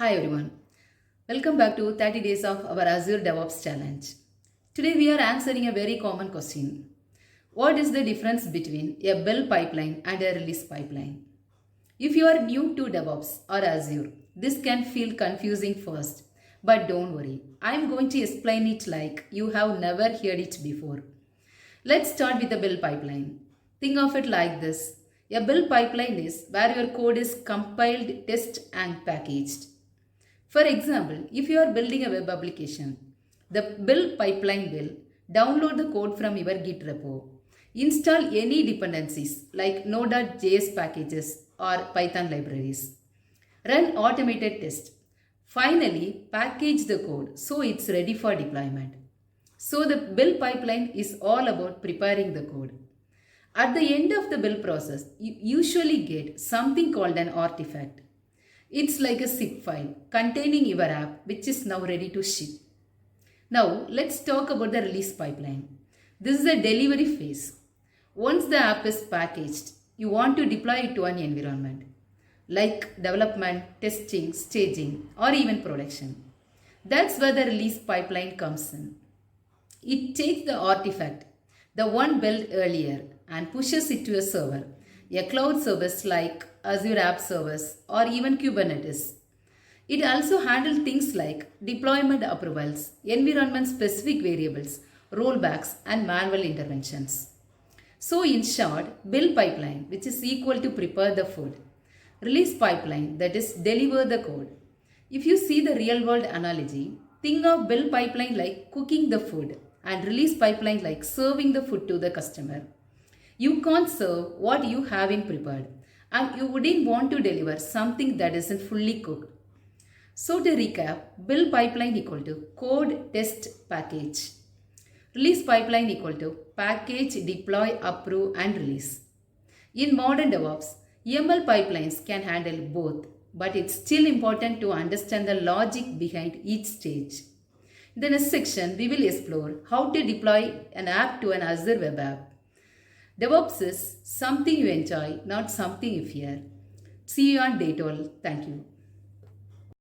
Hi everyone, welcome back to 30 days of our Azure DevOps challenge. Today we are answering a very common question. What is the difference between a build pipeline and a release pipeline? If you are new to DevOps or Azure, this can feel confusing first, but don't worry. I am going to explain it like you have never heard it before. Let's start with the build pipeline. Think of it like this. A build pipeline is where your code is compiled, tested and packaged. For example, if you are building a web application, the build pipeline will download the code from your Git repo, install any dependencies like Node.js packages or Python libraries, run automated tests, finally package the code so it's ready for deployment. So the build pipeline is all about preparing the code. At the end of the build process, you usually get something called an artifact. It's like a zip file containing your app which is now ready to ship. Now let's talk about the release pipeline. This is the delivery phase. Once the app is packaged, you want to deploy it to an environment like development, testing, staging or even production. That's where the release pipeline comes in. It takes the artifact, the one built earlier, and pushes it to a server, a cloud service like Azure App Service or even Kubernetes. It also handles things like deployment approvals, environment specific variables, rollbacks and manual interventions. So in short, build pipeline which is equal to prepare the food. Release pipeline that is deliver the code. If you see the real world analogy, think of build pipeline like cooking the food and release pipeline like serving the food to the customer. You can't serve what you haven't prepared and you wouldn't want to deliver something that isn't fully cooked. So to recap, build pipeline equal to code, test, package. Release pipeline equal to package, deploy, approve and release. In modern DevOps, ML pipelines can handle both, but it's still important to understand the logic behind each stage. In the next section, we will explore how to deploy an app to an Azure web app. DevOps is something you enjoy, not something you fear. See you on day 12. Thank you.